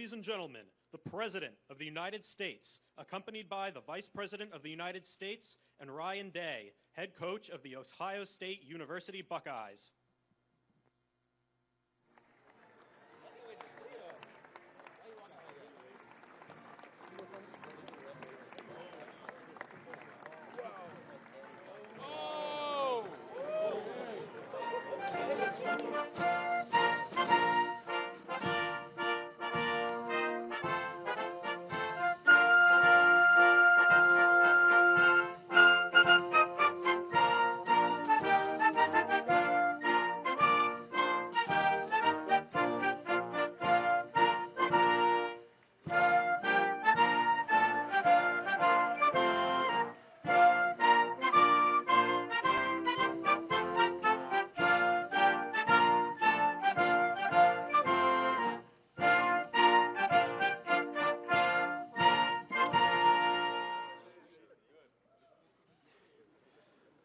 Ladies and gentlemen, the President of the United States, accompanied by the Vice President of the United States and Ryan Day, head coach of the Ohio State University Buckeyes.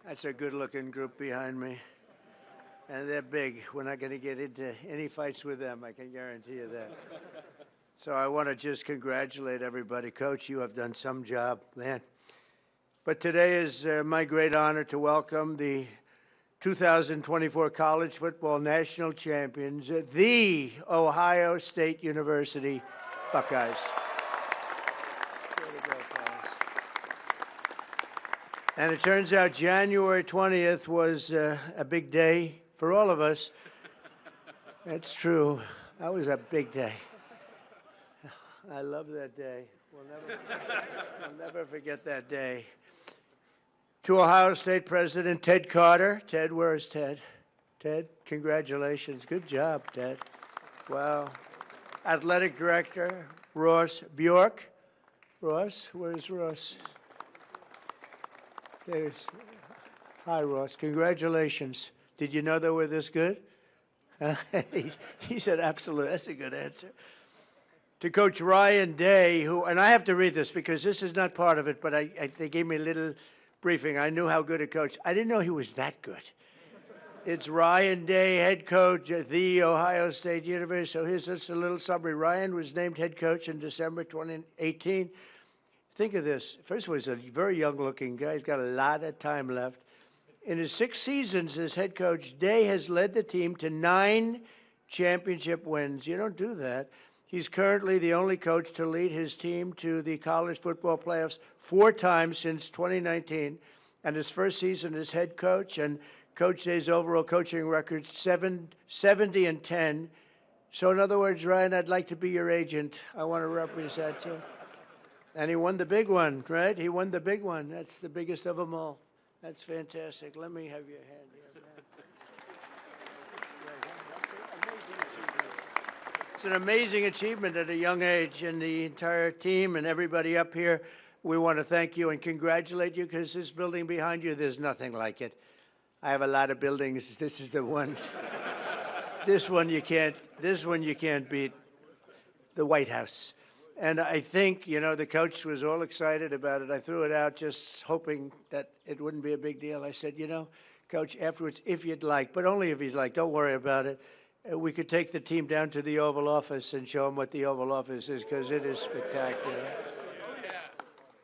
That's a good-looking group behind me. And they're big. We're not going to get into any fights with them, I can guarantee you that. So I want to just congratulate everybody. Coach, you have done some job, man. But today is my great honor to welcome the 2024 College Football National Champions, the Ohio State University Buckeyes. And it turns out January 20th was a big day for all of us. That's true. That was a big day. I love that day. We'll never forget that day. To Ohio State President Ted Carter. Ted, where is Ted? Ted, congratulations. Good job, Ted. Wow. Athletic Director Ross Bjork. Ross, where's Ross? There's, hi, Ross. Congratulations. Did you know they were this good? He said, absolutely. That's a good answer. To Coach Ryan Day, who, and I have to read this because this is not part of it, but they gave me a little briefing. I knew how good a coach. I didn't know he was that good. It's Ryan Day, head coach at the Ohio State University. So here's just a little summary. Ryan was named head coach in December 2018. Think of this. First of all, he's a very young-looking guy. He's got a lot of time left. In his 6 seasons as head coach, Day has led the team to 9 championship wins. You don't do that. He's currently the only coach to lead his team to the college football playoffs 4 times since 2019, and his first season as head coach. And Coach Day's overall coaching record, 70-10. So in other words, Ryan, I'd like to be your agent. I want to represent you. And he won the big one, right? He won the big one. That's the biggest of them all. That's fantastic. Let me have your hand here, man. It's an amazing achievement at a young age, and the entire team and everybody up here, we want to thank you and congratulate you, because this building behind you, there's nothing like it. I have a lot of buildings. This is the one. This one you can't beat. The White House. And I think, you know, the coach was all excited about it. I threw it out just hoping that it wouldn't be a big deal. I said, you know, Coach, afterwards, if you'd like, but only if you'd like, don't worry about it. We could take the team down to the Oval Office and show them what the Oval Office is, because it is spectacular.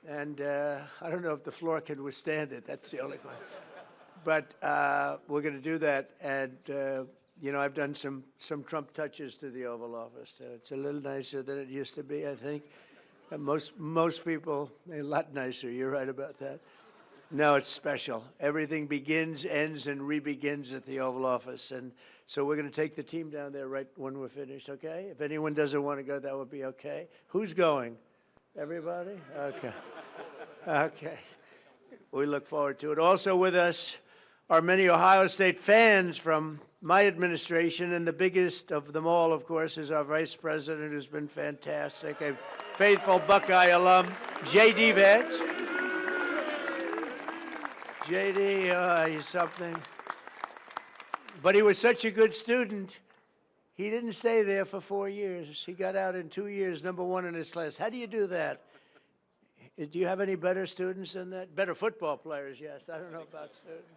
And I don't know if the floor can withstand it. That's the only question. But we're going to do that. And you know, I've done some Trump touches to the Oval Office. It's a little nicer than it used to be, I think. And most people, a lot nicer. You're right about that. No, it's special. Everything begins, ends, and re-begins at the Oval Office. And so we're going to take the team down there right when we're finished, okay? If anyone doesn't want to go, that would be okay. Who's going? Everybody? Okay. Okay. We look forward to it. Also with us are many Ohio State fans from my administration, and the biggest of them all, of course, is our Vice President, who's been fantastic, a faithful Buckeye alum, J.D. Vance. J.D., he's something. But he was such a good student, he didn't stay there for 4 years. He got out in 2 years, #1 in his class. How do you do that? Do you have any better students than that? Better football players, yes. I don't know about students.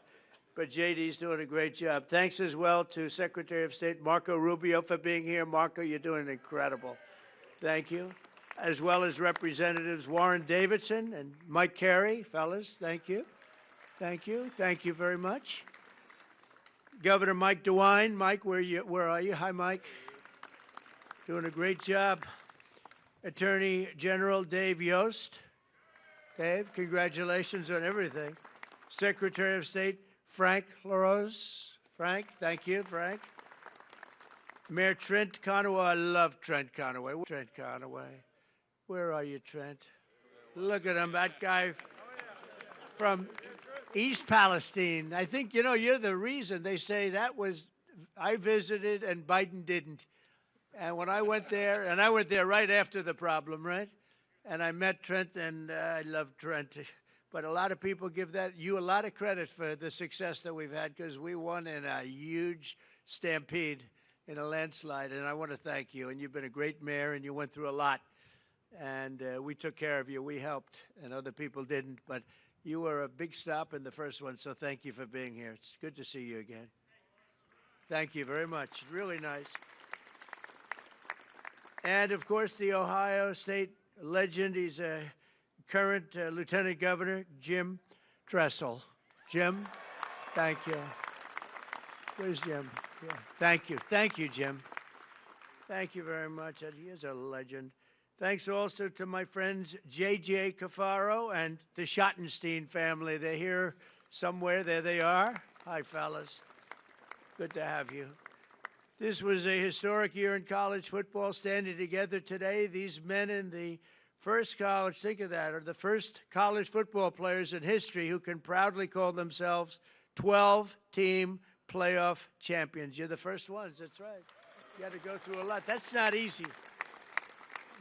But J.D.'s doing a great job. Thanks as well to Secretary of State Marco Rubio for being here. Marco, you're doing incredible. Thank you. As well as Representatives Warren Davidson and Mike Carey. Fellas, thank you. Thank you. Thank you very much. Governor Mike DeWine. Mike, where are you? Hi, Mike. Doing a great job. Attorney General Dave Yost. Dave, congratulations on everything. Secretary of State Frank LaRose. Frank, thank you, Frank. Mayor Trent Conaway. I love Trent Conaway. Trent Conaway. Where are you, Trent? Look at him, that guy from East Palestine. I think, you know, you're the reason they say that was, I visited and Biden didn't. And when I went there, and I went there right after the problem, right? And I met Trent, and I love Trent. But a lot of people give you a lot of credit for the success that we've had, because we won in a huge stampede in a landslide. And I want to thank you. And you've been a great mayor, and you went through a lot. And we took care of you. We helped, and other people didn't. But you were a big stop in the first one, so thank you for being here. It's good to see you again. Thank you very much. Really nice. And, of course, the Ohio State legend. He's a current Lieutenant Governor, Jim Tressel. Jim, thank you. Where's Jim? Yeah. Thank you. Thank you, Jim. Thank you very much. He is a legend. Thanks also to my friends J.J. Cafaro and the Schottenstein family. They're here somewhere. There they are. Hi, fellas. Good to have you. This was a historic year in college football, standing together today. These men in the first college, think of that, are the first college football players in history who can proudly call themselves 12-team playoff champions. You're the first ones, that's right. You had to go through a lot. That's not easy.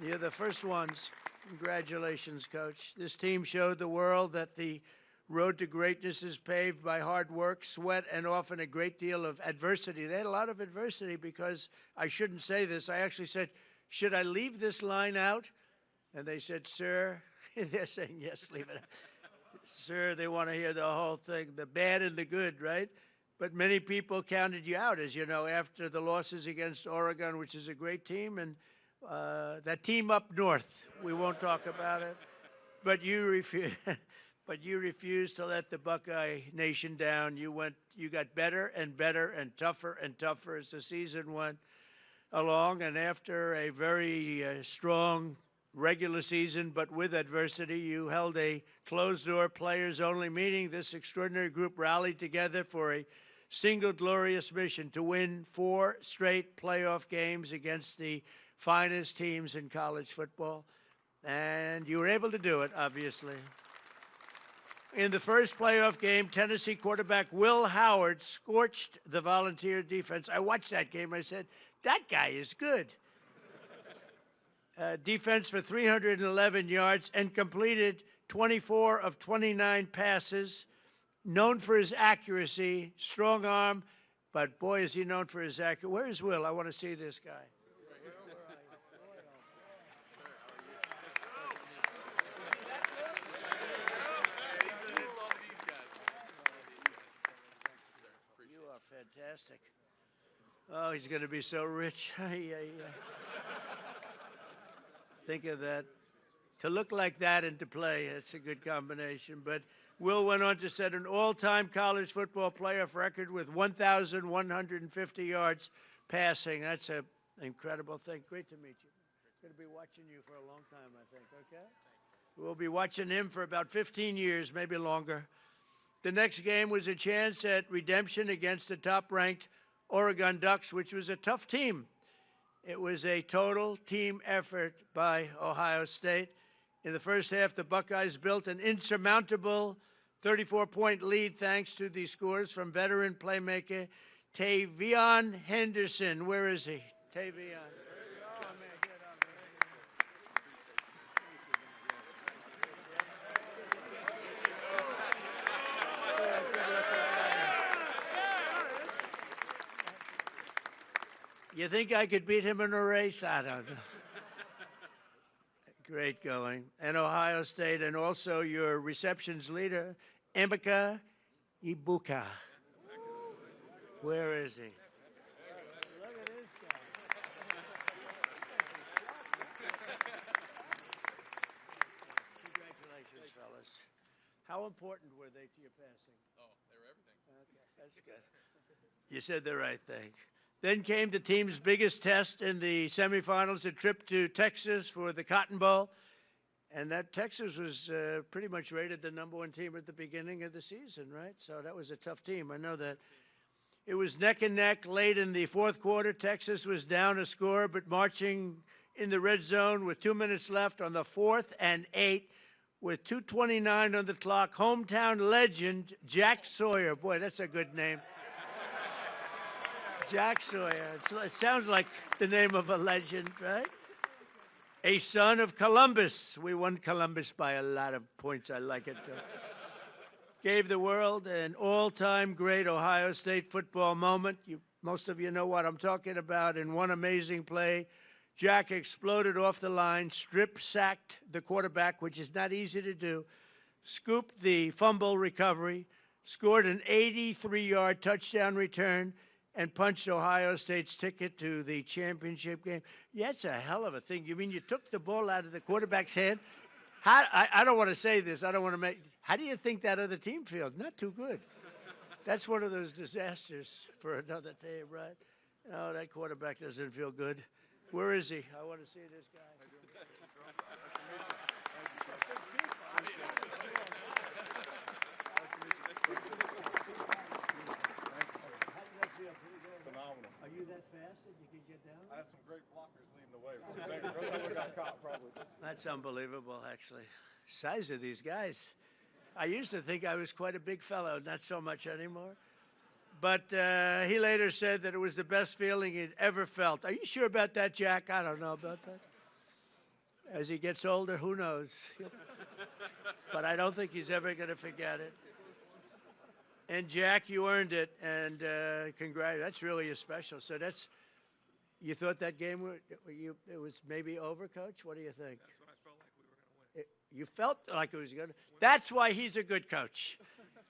You're the first ones. Congratulations, Coach. This team showed the world that the road to greatness is paved by hard work, sweat, and often a great deal of adversity. They had a lot of adversity, because I shouldn't say this. I actually said, should I leave this line out? And they said, sir, they're saying, yes, leave it out. Sir, they want to hear the whole thing, the bad and the good, right? But many people counted you out, as you know, after the losses against Oregon, which is a great team, and that team up north. We won't talk about it. But you refused. But you refused to let the Buckeye Nation down. You got better and better and tougher as the season went along. And after a very strong regular season, but with adversity, you held a closed-door, players-only meeting. This extraordinary group rallied together for a single glorious mission: to win 4 straight playoff games against the finest teams in college football. And you were able to do it, obviously. In the first playoff game, Tennessee quarterback Will Howard scorched the Volunteer defense. I watched that game. I said, that guy is good. Defense for 311 yards and completed 24 of 29 passes. Known for his accuracy, strong arm, but boy, is he known for his accuracy. Where is Will? I want to see this guy. Fantastic. Oh, he's going to be so rich. Think of that. To look like that and to play, it's a good combination. But Will went on to set an all-time college football playoff record with 1,150 yards passing. That's an incredible thing. Great to meet you. Going to be watching you for a long time, I think, okay? We'll be watching him for about 15 years, maybe longer. The next game was a chance at redemption against the top-ranked Oregon Ducks, which was a tough team. It was a total team effort by Ohio State. In the first half, the Buckeyes built an insurmountable 34-point lead thanks to the scores from veteran playmaker Tavion Henderson. Where is he? Tavion. You think I could beat him in a race? I don't know. Great going. And Ohio State, and also your receptions leader, Emeka Ibuka. Where is he? Look at this guy. How important were they to your passing? Oh, they were everything. Okay, that's good. You said the right thing. Then came the team's biggest test in the semifinals, a trip to Texas for the Cotton Bowl. And that Texas was pretty much rated the #1 team at the beginning of the season, right? So that was a tough team. I know that. It was neck and neck late in the fourth quarter. Texas was down a score, but marching in the red zone with 2 minutes left on the 4th and 8 with 2:29 on the clock. Hometown legend Jack Sawyer. Boy, that's a good name. Jack Sawyer. It sounds like the name of a legend, right? A son of Columbus. We won Columbus by a lot of points. I like it. Gave the world an all-time great Ohio State football moment. Most of you know what I'm talking about. In one amazing play, Jack exploded off the line, strip-sacked the quarterback, which is not easy to do, scooped the fumble recovery, scored an 83-yard touchdown return, and punched Ohio State's ticket to the championship game. Yeah, it's a hell of a thing. You mean you took the ball out of the quarterback's hand? I don't want to say this. I don't want to make. How do you think that other team feels? Not too good. That's one of those disasters for another team, right? Oh, that quarterback doesn't feel good. Where is he? I want to see this guy. Phenomenal. Are you that fast that you can get down? I had some great blockers leading the way. First time we got caught, probably. That's unbelievable, actually. Size of these guys. I used to think I was quite a big fellow, not so much anymore. But he later said that it was the best feeling he'd ever felt. Are you sure about that, Jack? I don't know about that. As he gets older, who knows? But I don't think he's ever going to forget it. And Jack, you earned it, and congrats. That's really special. So you thought that game it was maybe over, Coach? What do you think? That's when I felt like we were going to win. You felt like it was going to. That's why he's a good coach.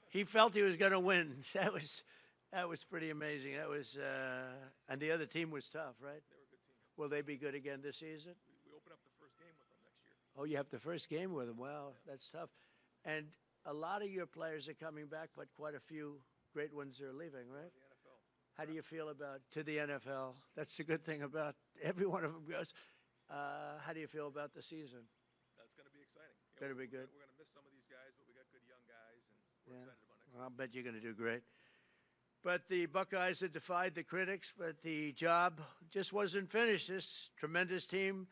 He felt he was going to win. That was pretty amazing. That was, and the other team was tough, right? They were a good team. Will they be good again this season? We open up the first game with them next year. Oh, you have the first game with them. Wow, that's tough. And a lot of your players are coming back, but quite a few great ones are leaving, right? The NFL. How do you feel about to the NFL? That's the good thing about every one of them goes. How do you feel about the season? That's going to be exciting. Going to be good. We're going to miss some of these guys, but we got good young guys, and we're excited about next Well, I'll bet you're going to do great. But the Buckeyes had defied the critics, but the job just wasn't finished. This tremendous team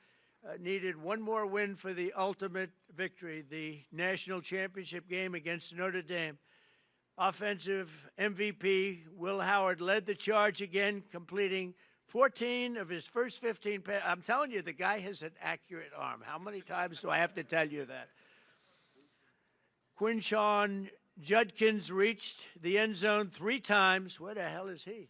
needed one more win for the ultimate victory, the national championship game against Notre Dame. Offensive MVP Will Howard led the charge again, completing 14 of his first 15 passes. I'm telling you, the guy has an accurate arm. How many times do I have to tell you that? Quinshawn Judkins reached the end zone 3 times. Where the hell is he?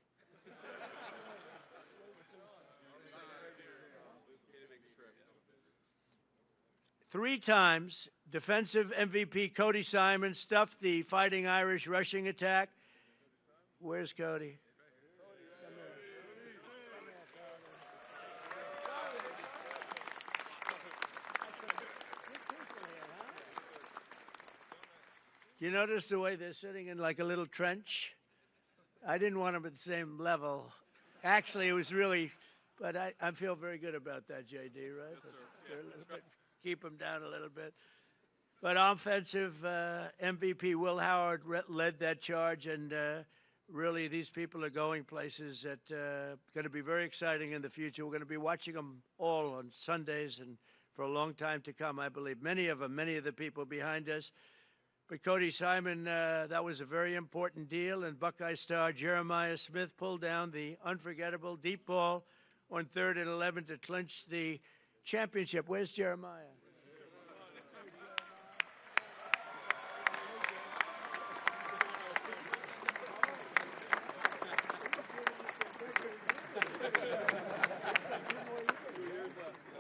3 times. Defensive MVP Cody Simon stuffed the Fighting Irish rushing attack. Where's Cody? Do you notice the way they're sitting in like a little trench? I didn't want them at the same level. Actually, it was really, but I feel very good about that, JD, right? Yes, sir. Yeah, keep them down a little bit. But offensive MVP Will Howard led that charge, and really these people are going places that are going to be very exciting in the future. We're going to be watching them all on Sundays and for a long time to come, I believe. Many of the people behind us. But Cody Simon, that was a very important deal, and Buckeye star Jeremiah Smith pulled down the unforgettable deep ball on 3rd and 11 to clinch the championship. Where's Jeremiah?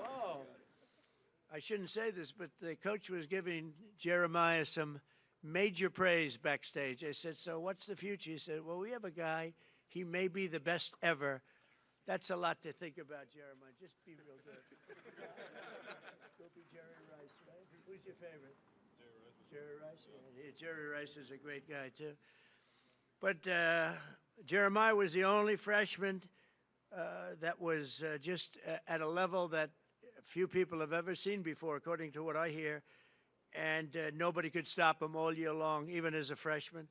Oh, I shouldn't say this, but the coach was giving Jeremiah some major praise backstage. I said, so what's the future? He said, well, we have a guy. He may be the best ever. That's a lot to think about, Jeremiah. Just be real good. Go be Jerry Rice, right? Who's your favorite? Jerry Rice. Jerry Rice? Yeah, Jerry Rice is a great guy, too. But Jeremiah was the only freshman that was just at a level that few people have ever seen before, according to what I hear. And nobody could stop him all year long, even as a freshman.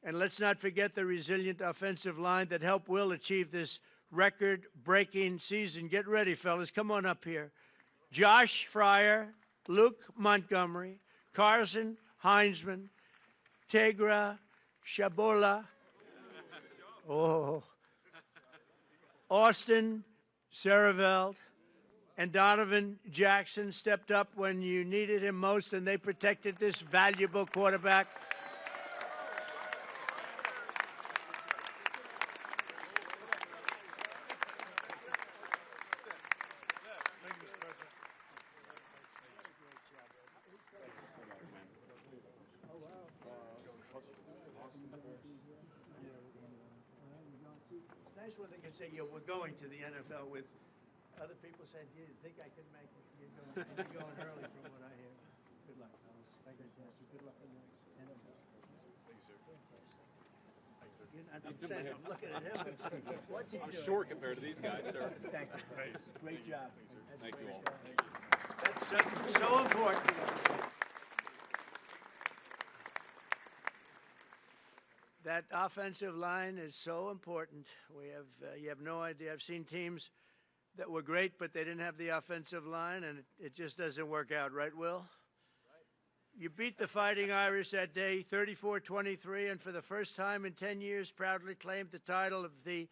And let's not forget the resilient offensive line that helped Will achieve this record-breaking season. Get ready, fellas. Come on up here. Josh Fryer, Luke Montgomery, Carson Heinzman, Tegra Shabola, Austin Saraveld, and Donovan Jackson stepped up when you needed him most, and they protected this valuable quarterback. It's nice when they can say, yeah, we're going to the NFL with other people saying, do you think I can make it? You're going early from what I hear. Good luck, fellas. Fantastic. Good luck in the NFL. Thank you, sir. I'm looking at him. What's he I'm doing? short compared to these guys, sir. Thank you. Great job. Thank you all. That's so important. That offensive line is so important. We have, you have no idea. I've seen teams that were great, but they didn't have the offensive line, and it just doesn't work out, right, Will? Right. You beat the Fighting Irish that day, 34-23, and for the first time in 10 years, proudly claimed the title of the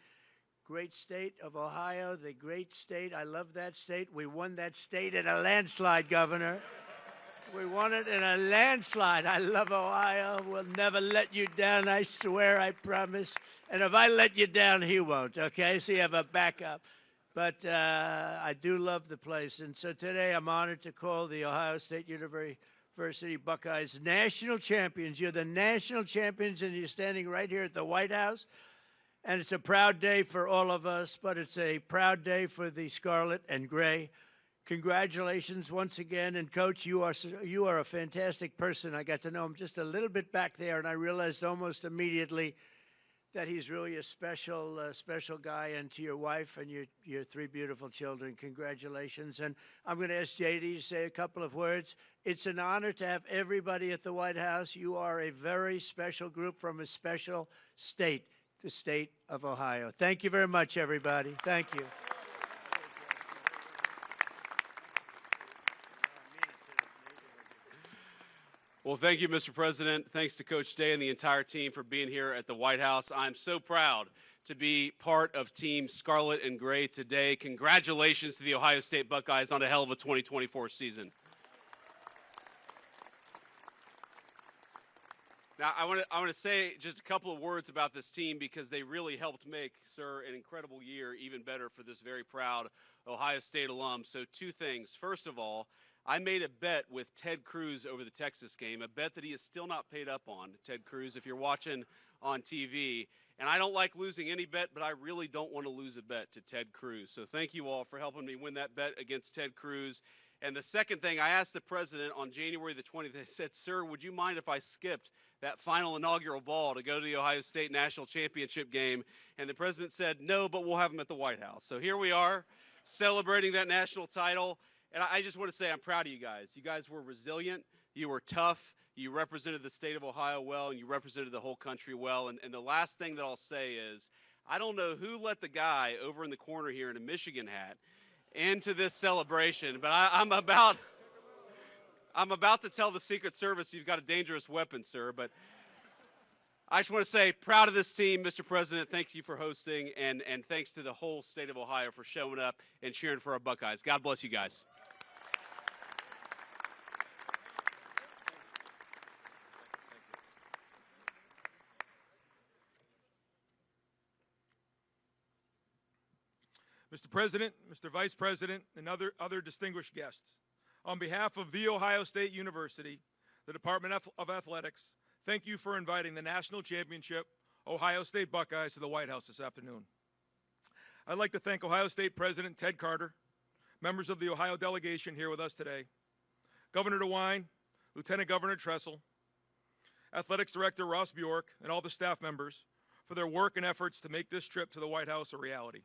great state of Ohio, the great state. I love that state. We won that state in a landslide, Governor. We won it in a landslide. I love Ohio. We'll never let you down, I swear, I promise. And if I let you down, he won't, okay? So you have a backup. But I do love the place. And so today I'm honored to call the Ohio State University Buckeyes national champions. You're the national champions, and you're standing right here at the White House. And it's a proud day for all of us, but it's a proud day for the Scarlet and Gray. Congratulations once again. And, Coach, you are a fantastic person. I got to know him just a little bit back there, and I realized almost immediately that he's really a special guy. And to your wife and your three beautiful children, congratulations. And I'm going to ask JD to say a couple of words. It's an honor to have everybody at the White House. You are a very special group from a special state, the state of Ohio. Thank you very much, everybody. Thank you. Well, thank you, Mr. President. Thanks to Coach Day and the entire team for being here at the White House. I'm so proud to be part of Team Scarlet and Gray today. Congratulations to the Ohio State Buckeyes on a hell of a 2024 season. Now, I want to say just a couple of words about this team because they really helped make, sir, an incredible year even better for this very proud Ohio State alum. So two things. First of all, I made a bet with Ted Cruz over the Texas game, a bet that he is still not paid up on, Ted Cruz, if you're watching on TV. And I don't like losing any bet, but I really don't want to lose a bet to Ted Cruz. So thank you all for helping me win that bet against Ted Cruz. And the second thing, I asked the president on January the 20th, I said, sir, would you mind if I skipped that final inaugural ball to go to the Ohio State National Championship game? And the president said, no, but we'll have him at the White House. So here we are celebrating that national title. And I just want to say I'm proud of you guys. You guys were resilient. You were tough. You represented the state of Ohio well, and you represented the whole country well. And the last thing that I'll say is I don't know who let the guy over in the corner here in a Michigan hat into this celebration, but I'm about to tell the Secret Service you've got a dangerous weapon, sir. But I just want to say, proud of this team, Mr. President. Thank you for hosting, and thanks to the whole state of Ohio for showing up and cheering for our Buckeyes. God bless you guys. Mr. President, Mr. Vice President, and other distinguished guests, on behalf of The Ohio State University, the Department of Athletics, thank you for inviting the National Championship Ohio State Buckeyes to the White House this afternoon. I'd like to thank Ohio State President Ted Carter, members of the Ohio delegation here with us today, Governor DeWine, Lieutenant Governor Tressel, Athletics Director Ross Bjork, and all the staff members for their work and efforts to make this trip to the White House a reality.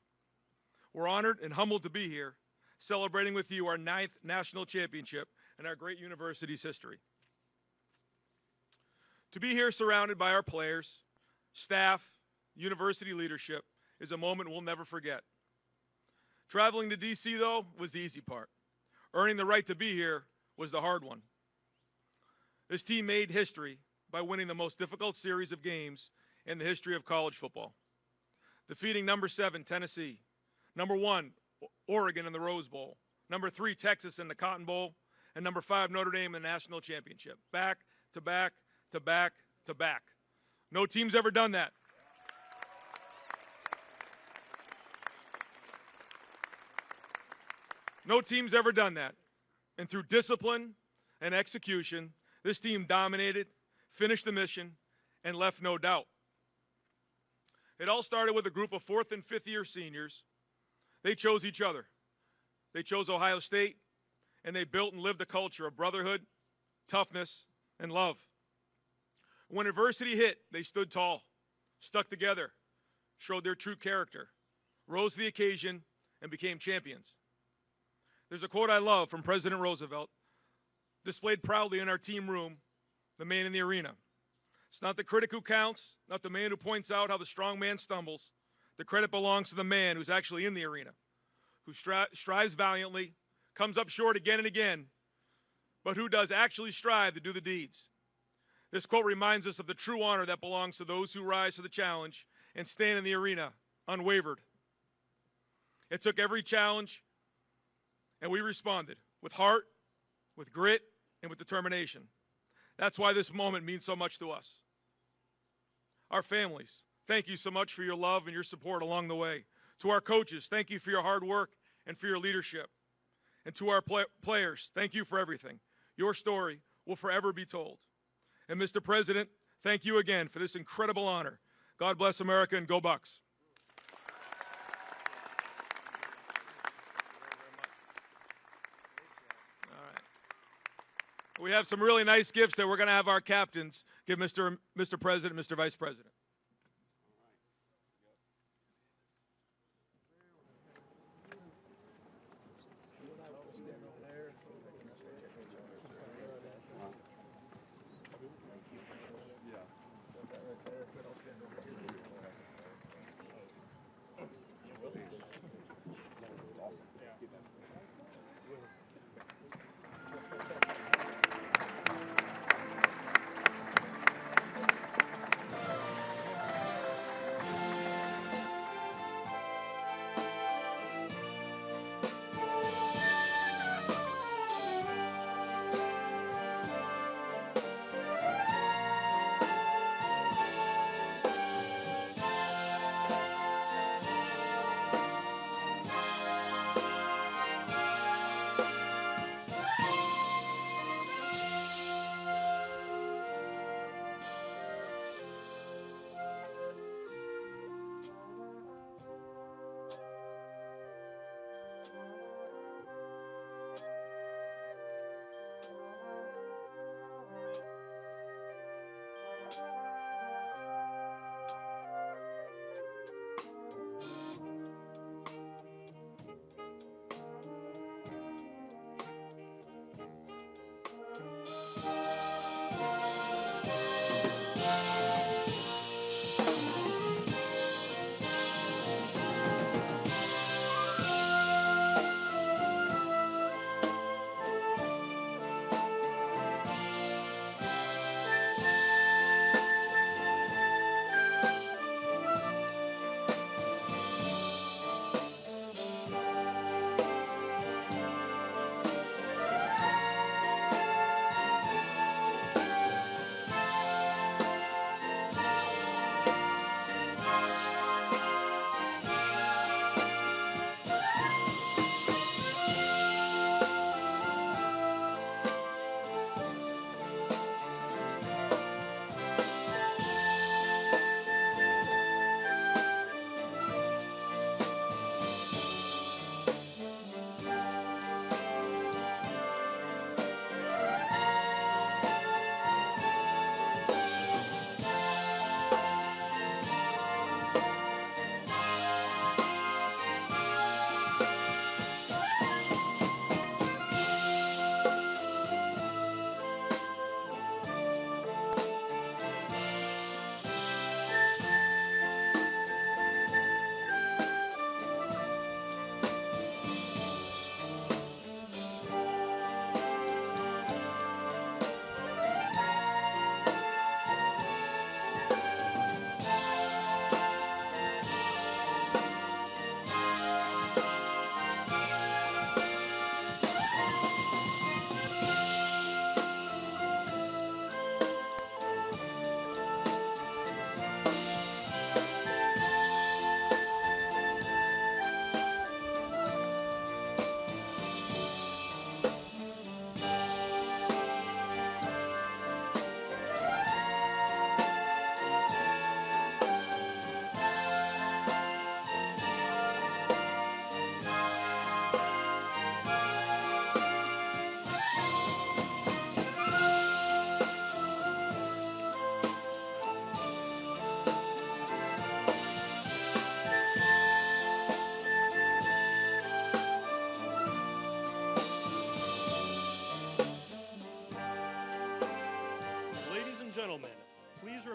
We're honored and humbled to be here, celebrating with you our 9th national championship in our great university's history. To be here surrounded by our players, staff, university leadership is a moment we'll never forget. Traveling to D.C., though, was the easy part. Earning the right to be here was the hard one. This team made history by winning the most difficult series of games in the history of college football, defeating number 7, Tennessee, number 1, Oregon in the Rose Bowl, number 3, Texas in the Cotton Bowl, and number 5, Notre Dame in the national championship. Back to back to back to back. No team's ever done that. No team's ever done that. And through discipline and execution, this team dominated, finished the mission, and left no doubt. It all started with a group of 4th and 5th year seniors. They chose each other. They chose Ohio State, and they built and lived a culture of brotherhood, toughness, and love. When adversity hit, they stood tall, stuck together, showed their true character, rose to the occasion, and became champions. There's a quote I love from President Roosevelt, displayed proudly in our team room, the man in the arena. It's not the critic who counts, not the man who points out how the strong man stumbles. The credit belongs to the man who's actually in the arena, who strives valiantly, comes up short again and again, but who does actually strive to do the deeds. This quote reminds us of the true honor that belongs to those who rise to the challenge and stand in the arena unwavered. It took every challenge, and we responded with heart, with grit, and with determination. That's why this moment means so much to us. Our families, thank you so much for your love and your support along the way. To our coaches, thank you for your hard work and for your leadership. And to our players, thank you for everything. Your story will forever be told. And Mr. President, thank you again for this incredible honor. God bless America and go Bucks. We have some really nice gifts that we're going to have our captains give Mr. President, Mr. Vice President.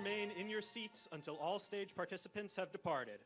remain in your seats until all stage participants have departed.